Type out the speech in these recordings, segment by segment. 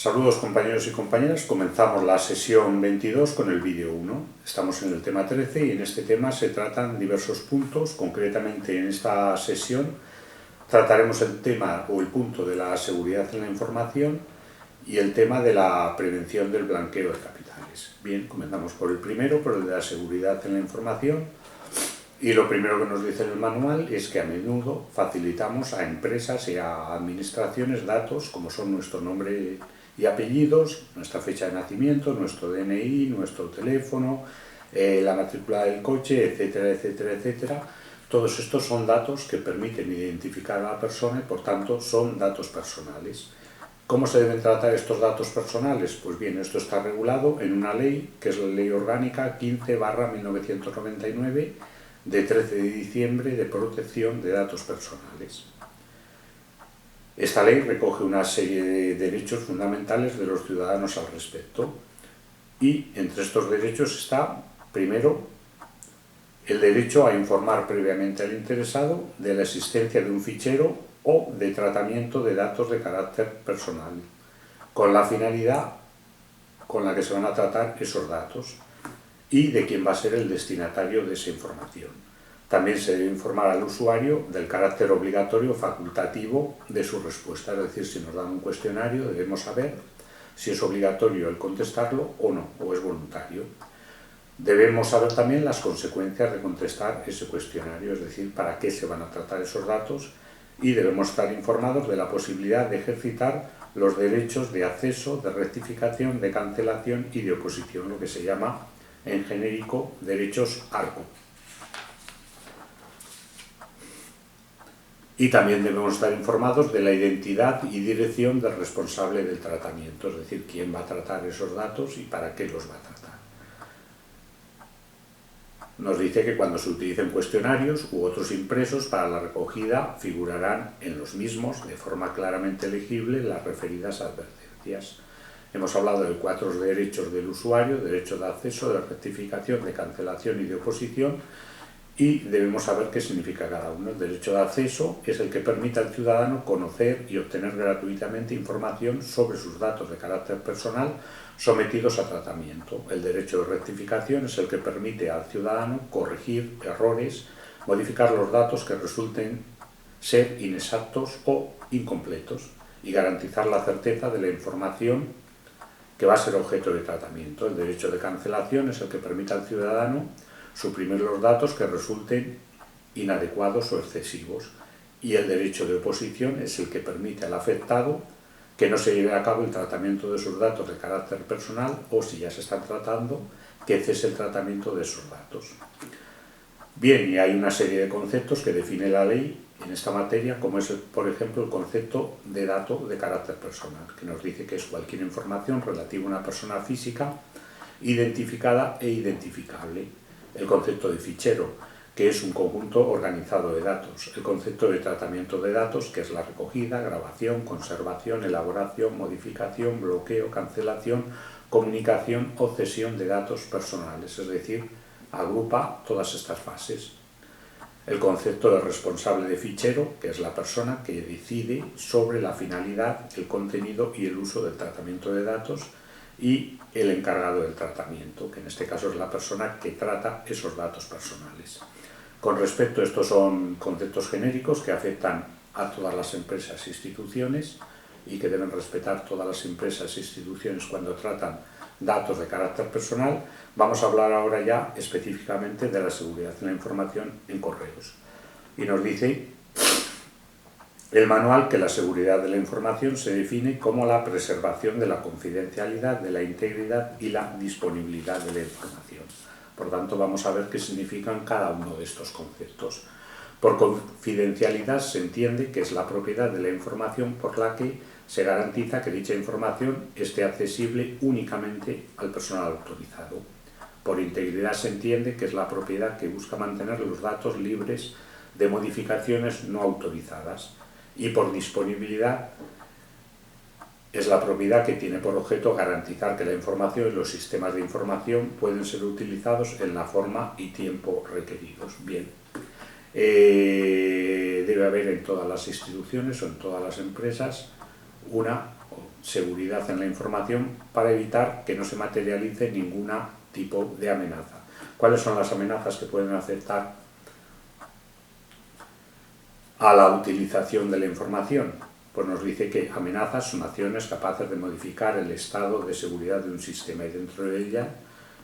Saludos compañeros y compañeras, comenzamos la sesión 22 con el vídeo 1. Estamos en el tema 13 y en este tema se tratan diversos puntos. Concretamente en esta sesión trataremos el tema o el punto de la seguridad en la información y el tema de la prevención del blanqueo de capitales. Bien, comenzamos por el primero, por el de la seguridad en la información. Y lo primero que nos dice el manual es que a menudo facilitamos a empresas y a administraciones datos como son nuestro nombre y apellidos, nuestra fecha de nacimiento, nuestro DNI, nuestro teléfono, la matrícula del coche, etcétera, etcétera, etcétera. Todos estos son datos que permiten identificar a la persona y por tanto son datos personales. ¿Cómo se deben tratar estos datos personales? Pues bien, esto está regulado en una ley que es la Ley Orgánica 15/1999 de 13 de diciembre de protección de datos personales. Esta ley recoge una serie de derechos fundamentales de los ciudadanos al respecto y entre estos derechos está, primero, el derecho a informar previamente al interesado de la existencia de un fichero o de tratamiento de datos de carácter personal, con la finalidad con la que se van a tratar esos datos y de quién va a ser el destinatario de esa información. También se debe informar al usuario del carácter obligatorio o facultativo de su respuesta, es decir, si nos dan un cuestionario debemos saber si es obligatorio el contestarlo o no, o es voluntario. Debemos saber también las consecuencias de contestar ese cuestionario, es decir, para qué se van a tratar esos datos, y debemos estar informados de la posibilidad de ejercitar los derechos de acceso, de rectificación, de cancelación y de oposición, lo que se llama en genérico derechos ARCO. Y también debemos estar informados de la identidad y dirección del responsable del tratamiento, es decir, quién va a tratar esos datos y para qué los va a tratar. Nos dice que cuando se utilicen cuestionarios u otros impresos para la recogida figurarán en los mismos de forma claramente legible las referidas advertencias. Hemos hablado de 4 derechos del usuario: derecho de acceso, de rectificación, de cancelación y de oposición, y debemos saber qué significa cada uno. El derecho de acceso es el que permite al ciudadano conocer y obtener gratuitamente información sobre sus datos de carácter personal sometidos a tratamiento. El derecho de rectificación es el que permite al ciudadano corregir errores, modificar los datos que resulten ser inexactos o incompletos y garantizar la certeza de la información que va a ser objeto de tratamiento. El derecho de cancelación es el que permite al ciudadano suprimir los datos que resulten inadecuados o excesivos, y el derecho de oposición es el que permite al afectado que no se lleve a cabo el tratamiento de sus datos de carácter personal, o si ya se están tratando, que cese el tratamiento de esos datos. Bien, y hay una serie de conceptos que define la ley en esta materia, como es, por ejemplo, el concepto de dato de carácter personal, que nos dice que es cualquier información relativa a una persona física identificada e identificable. El concepto de fichero, que es un conjunto organizado de datos. El concepto de tratamiento de datos, que es la recogida, grabación, conservación, elaboración, modificación, bloqueo, cancelación, comunicación o cesión de datos personales, es decir, agrupa todas estas fases. El concepto de responsable de fichero, que es la persona que decide sobre la finalidad, el contenido y el uso del tratamiento de datos, y el encargado del tratamiento, que en este caso es la persona que trata esos datos personales. Con respecto a estos, son conceptos genéricos que afectan a todas las empresas e instituciones y que deben respetar todas las empresas e instituciones cuando tratan datos de carácter personal. Vamos a hablar ahora ya específicamente de la seguridad en la información en correos. Y nos dice el manual que la seguridad de la información se define como la preservación de la confidencialidad, de la integridad y la disponibilidad de la información. Por tanto, vamos a ver qué significan cada uno de estos conceptos. Por confidencialidad se entiende que es la propiedad de la información por la que se garantiza que dicha información esté accesible únicamente al personal autorizado. Por integridad se entiende que es la propiedad que busca mantener los datos libres de modificaciones no autorizadas. Y por disponibilidad es la propiedad que tiene por objeto garantizar que la información y los sistemas de información pueden ser utilizados en la forma y tiempo requeridos. Bien, debe haber en todas las instituciones o en todas las empresas una seguridad en la información para evitar que no se materialice ningún tipo de amenaza. ¿Cuáles son las amenazas que pueden afectar a la utilización de la información? Pues nos dice que amenazas son acciones capaces de modificar el estado de seguridad de un sistema, y dentro de ella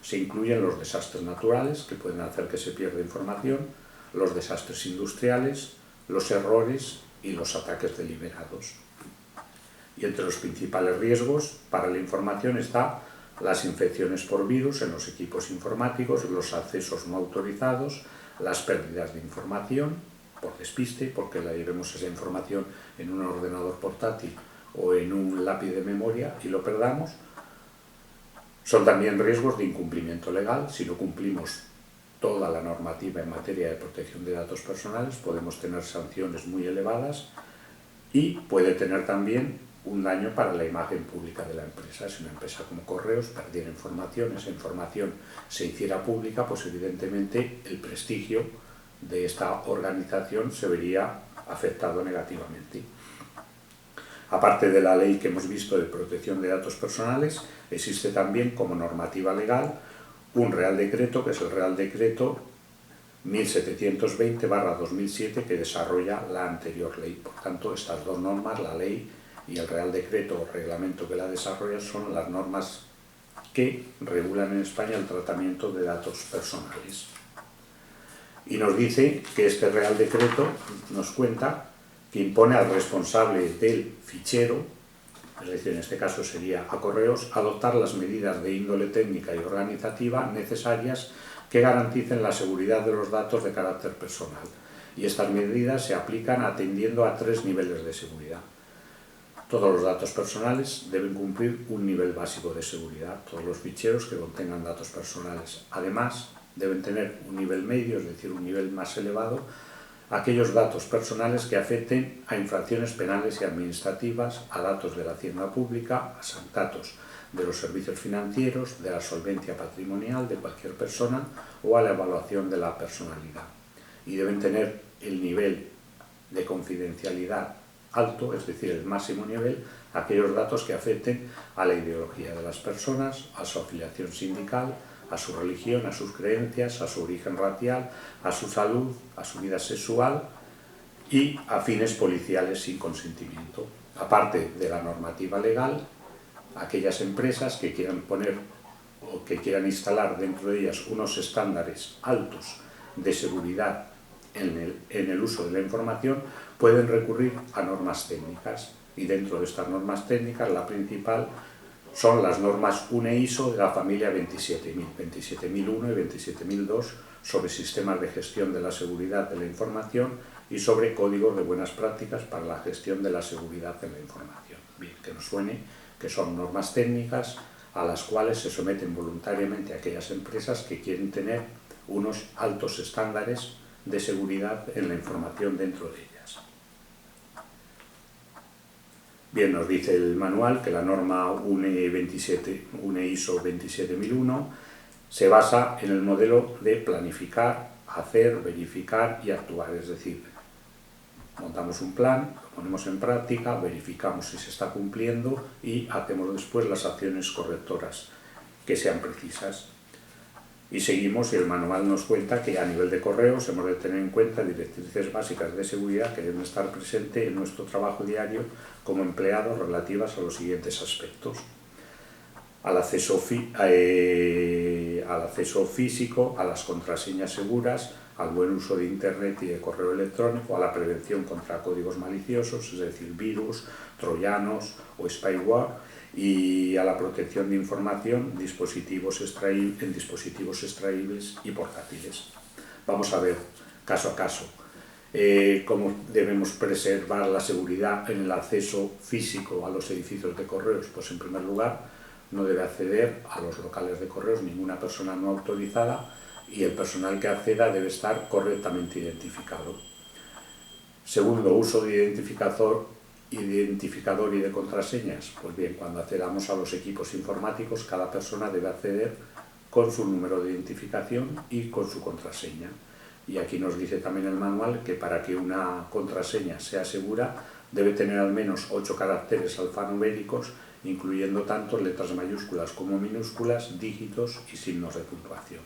se incluyen los desastres naturales, que pueden hacer que se pierda información, los desastres industriales, los errores y los ataques deliberados. Y entre los principales riesgos para la información están las infecciones por virus en los equipos informáticos, los accesos no autorizados, las pérdidas de información por despiste, porque la llevemos esa información en un ordenador portátil o en un lápiz de memoria y lo perdamos. Son también riesgos de incumplimiento legal. Si no cumplimos toda la normativa en materia de protección de datos personales, podemos tener sanciones muy elevadas y puede tener también un daño para la imagen pública de la empresa. Si una empresa como Correos perdiera información, esa información se hiciera pública, pues evidentemente el prestigio de esta organización se vería afectado negativamente. Aparte de la ley que hemos visto de protección de datos personales, existe también como normativa legal un Real Decreto, que es el Real Decreto 1720/2007, que desarrolla la anterior ley. Por tanto, estas dos normas, la ley y el Real Decreto o reglamento que la desarrolla, son las normas que regulan en España el tratamiento de datos personales. Y nos dice que este Real Decreto nos cuenta que impone al responsable del fichero, es decir, en este caso sería a Correos, adoptar las medidas de índole técnica y organizativa necesarias que garanticen la seguridad de los datos de carácter personal. Y estas medidas se aplican atendiendo a 3 niveles de seguridad. Todos los datos personales deben cumplir un nivel básico de seguridad, todos los ficheros que contengan datos personales. Además, deben tener un nivel medio, es decir, un nivel más elevado, aquellos datos personales que afecten a infracciones penales y administrativas, a datos de la hacienda pública, a datos de los servicios financieros, de la solvencia patrimonial de cualquier persona o a la evaluación de la personalidad. Y deben tener el nivel de confidencialidad alto, es decir, el máximo nivel, aquellos datos que afecten a la ideología de las personas, a su afiliación sindical, a su religión, a sus creencias, a su origen racial, a su salud, a su vida sexual y a fines policiales sin consentimiento. Aparte de la normativa legal, aquellas empresas que quieran poner o que quieran instalar dentro de ellas unos estándares altos de seguridad en el uso de la información, pueden recurrir a normas técnicas. Y dentro de estas normas técnicas, la principal son las normas UNE-ISO de la familia 27000, 27001 y 27002, sobre sistemas de gestión de la seguridad de la información y sobre códigos de buenas prácticas para la gestión de la seguridad de la información. Bien, que nos suene que son normas técnicas a las cuales se someten voluntariamente aquellas empresas que quieren tener unos altos estándares de seguridad en la información dentro de ellas. Bien, nos dice el manual que la norma UNE-ISO 27001 se basa en el modelo de planificar, hacer, verificar y actuar. Es decir, montamos un plan, lo ponemos en práctica, verificamos si se está cumpliendo y hacemos después las acciones correctoras que sean precisas. Y seguimos, y el manual nos cuenta que a nivel de Correos hemos de tener en cuenta directrices básicas de seguridad que deben estar presentes en nuestro trabajo diario como empleados, relativas a los siguientes aspectos: al acceso físico, a las contraseñas seguras, al buen uso de Internet y de correo electrónico, a la prevención contra códigos maliciosos, es decir, virus, troyanos o spyware, y a la protección de información en dispositivos extraíbles y portátiles. Vamos a ver caso a caso cómo debemos preservar la seguridad en el acceso físico a los edificios de Correos. Pues en primer lugar, no debe acceder a los locales de Correos ninguna persona no autorizada, y el personal que acceda debe estar correctamente identificado. Segundo, uso de identificador y de contraseñas. Pues bien, cuando accedamos a los equipos informáticos, cada persona debe acceder con su número de identificación y con su contraseña. Y aquí nos dice también el manual que para que una contraseña sea segura debe tener al menos 8 caracteres alfanuméricos incluyendo tanto letras mayúsculas como minúsculas, dígitos y signos de puntuación.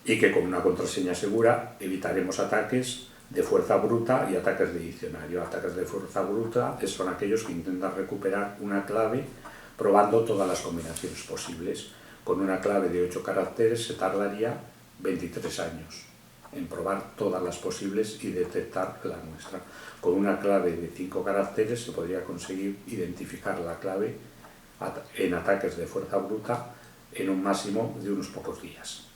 Y que con una contraseña segura evitaremos ataques de fuerza bruta y ataques de diccionario. Ataques de fuerza bruta son aquellos que intentan recuperar una clave probando todas las combinaciones posibles. Con una clave de 8 caracteres se tardaría 23 años en probar todas las posibles y detectar la nuestra. Con una clave de 5 caracteres se podría conseguir identificar la clave en ataques de fuerza bruta en un máximo de unos pocos días.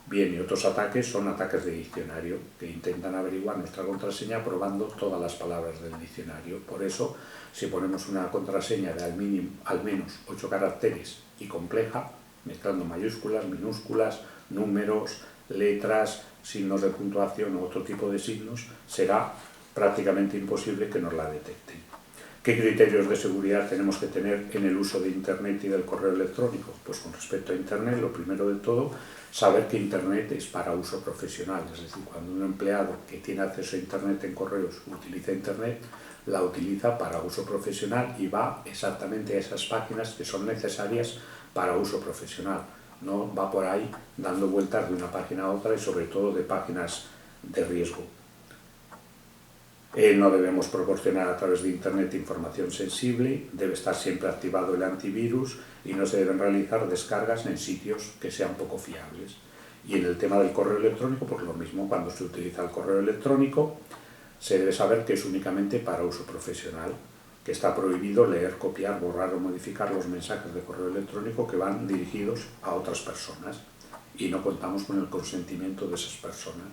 Bien, y otros ataques son ataques de diccionario, que intentan averiguar nuestra contraseña probando todas las palabras del diccionario. Por eso, si ponemos una contraseña de al menos 8 caracteres y compleja, mezclando mayúsculas, minúsculas, números, letras, signos de puntuación u otro tipo de signos, será prácticamente imposible que nos la detecten. ¿Qué criterios de seguridad tenemos que tener en el uso de Internet y del correo electrónico? Pues con respecto a Internet, lo primero de todo, saber que Internet es para uso profesional, es decir, cuando un empleado que tiene acceso a Internet en correos utiliza Internet, la utiliza para uso profesional y va exactamente a esas páginas que son necesarias para uso profesional. No va por ahí dando vueltas de una página a otra y sobre todo de páginas de riesgo. No debemos proporcionar a través de Internet información sensible, debe estar siempre activado el antivirus y no se deben realizar descargas en sitios que sean poco fiables. Y en el tema del correo electrónico, pues lo mismo, cuando se utiliza el correo electrónico se debe saber que es únicamente para uso profesional, que está prohibido leer, copiar, borrar o modificar los mensajes de correo electrónico que van dirigidos a otras personas y no contamos con el consentimiento de esas personas.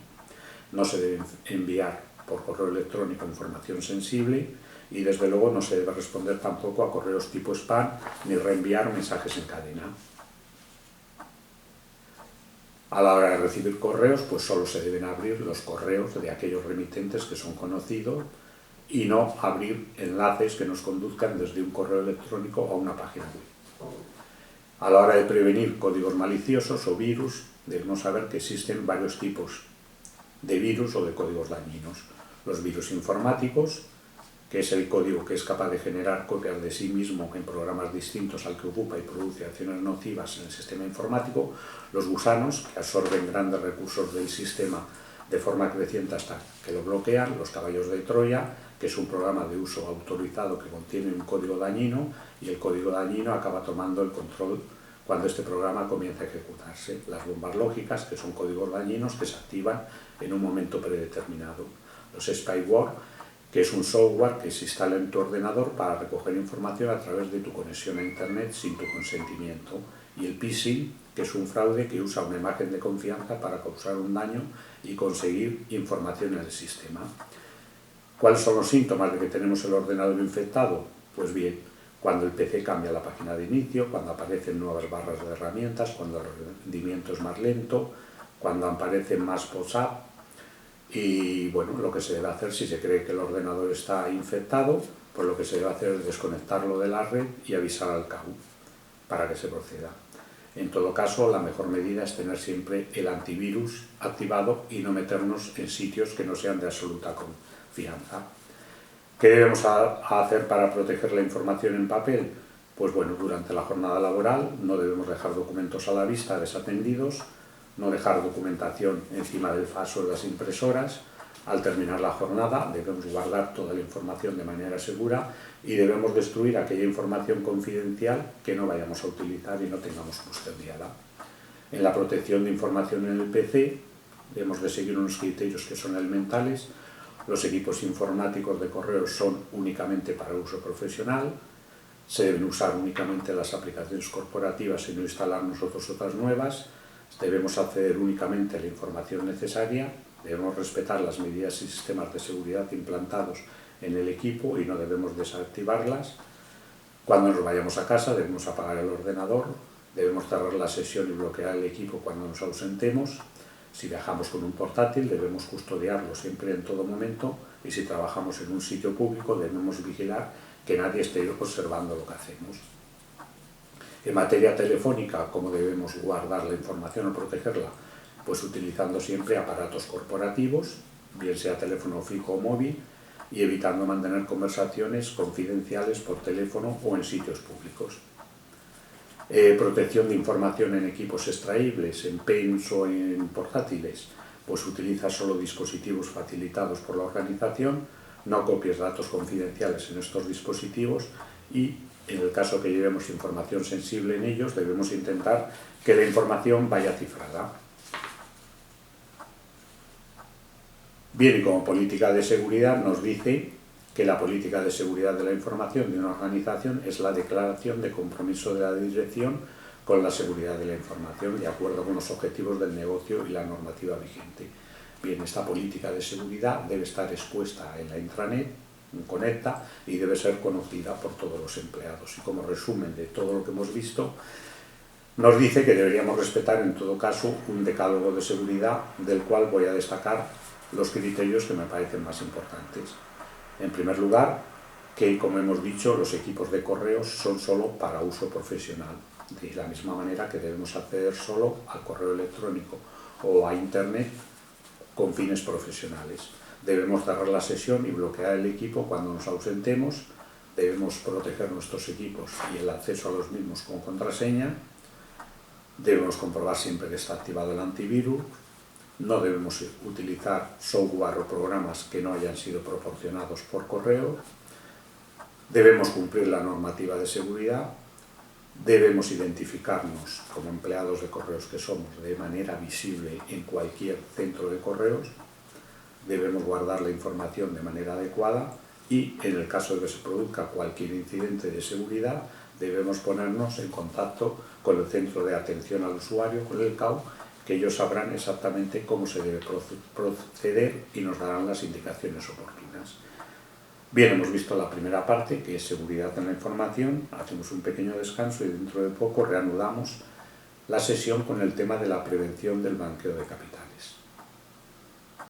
No se debe enviar por correo electrónico información sensible y desde luego no se debe responder tampoco a correos tipo spam ni reenviar mensajes en cadena. A la hora de recibir correos, pues solo se deben abrir los correos de aquellos remitentes que son conocidos y no abrir enlaces que nos conduzcan desde un correo electrónico a una página web. A la hora de prevenir códigos maliciosos o virus, debemos saber que existen varios tipos de virus o de códigos dañinos. Los virus informáticos, que es el código que es capaz de generar copias de sí mismo en programas distintos al que ocupa y produce acciones nocivas en el sistema informático. Los gusanos, que absorben grandes recursos del sistema de forma creciente hasta que lo bloquean. Los caballos de Troya, que es un programa de uso autorizado que contiene un código dañino y el código dañino acaba tomando el control cuando este programa comienza a ejecutarse. Las bombas lógicas, que son códigos dañinos que se activan en un momento predeterminado. Los spyware, que es un software que se instala en tu ordenador para recoger información a través de tu conexión a Internet sin tu consentimiento. Y el phishing, que es un fraude que usa una imagen de confianza para causar un daño y conseguir información en el sistema. ¿Cuáles son los síntomas de que tenemos el ordenador infectado? Pues bien, cuando el PC cambia la página de inicio, cuando aparecen nuevas barras de herramientas, cuando el rendimiento es más lento, cuando aparecen más pop-up. Y bueno, lo que se debe hacer si se cree que el ordenador está infectado, pues lo que se debe hacer es desconectarlo de la red y avisar al CAU para que se proceda. En todo caso, la mejor medida es tener siempre el antivirus activado y no meternos en sitios que no sean de absoluta confianza. ¿Qué debemos hacer para proteger la información en papel? Pues bueno, durante la jornada laboral no debemos dejar documentos a la vista desatendidos, no dejar documentación encima del fax o de las impresoras. Al terminar la jornada debemos guardar toda la información de manera segura y debemos destruir aquella información confidencial que no vayamos a utilizar y no tengamos custodiada. En la protección de información en el PC debemos de seguir unos criterios que son elementales. Los equipos informáticos de correo son únicamente para uso profesional, se deben usar únicamente las aplicaciones corporativas y no instalar nosotros otras nuevas. Debemos acceder únicamente a la información necesaria, debemos respetar las medidas y sistemas de seguridad implantados en el equipo y no debemos desactivarlas. Cuando nos vayamos a casa debemos apagar el ordenador, debemos cerrar la sesión y bloquear el equipo cuando nos ausentemos. Si viajamos con un portátil debemos custodiarlo siempre en todo momento y si trabajamos en un sitio público debemos vigilar que nadie esté observando lo que hacemos. En materia telefónica, ¿cómo debemos guardar la información o protegerla? Pues utilizando siempre aparatos corporativos, bien sea teléfono fijo o móvil, y evitando mantener conversaciones confidenciales por teléfono o en sitios públicos. Protección de información en equipos extraíbles, en PENs o en portátiles, pues utiliza solo dispositivos facilitados por la organización, no copies datos confidenciales en estos dispositivos y en el caso que llevemos información sensible en ellos debemos intentar que la información vaya cifrada. Bien, y como política de seguridad nos dice que la política de seguridad de la información de una organización es la declaración de compromiso de la dirección con la seguridad de la información de acuerdo con los objetivos del negocio y la normativa vigente. Bien, esta política de seguridad debe estar expuesta en la intranet, en Conecta, y debe ser conocida por todos los empleados. Y como resumen de todo lo que hemos visto, nos dice que deberíamos respetar en todo caso un decálogo de seguridad del cual voy a destacar los criterios que me parecen más importantes. En primer lugar, que como hemos dicho, los equipos de correos son solo para uso profesional, de la misma manera que debemos acceder solo al correo electrónico o a Internet con fines profesionales. Debemos cerrar la sesión y bloquear el equipo cuando nos ausentemos, debemos proteger nuestros equipos y el acceso a los mismos con contraseña, debemos comprobar siempre que está activado el antivirus, no debemos utilizar software o programas que no hayan sido proporcionados por correo, debemos cumplir la normativa de seguridad, debemos identificarnos como empleados de correos que somos de manera visible en cualquier centro de correos, debemos guardar la información de manera adecuada y en el caso de que se produzca cualquier incidente de seguridad debemos ponernos en contacto con el centro de atención al usuario, con el CAU, que ellos sabrán exactamente cómo se debe proceder y nos darán las indicaciones oportunas. Bien, hemos visto la primera parte, que es seguridad en la información, hacemos un pequeño descanso y dentro de poco reanudamos la sesión con el tema de la prevención del blanqueo de capitales.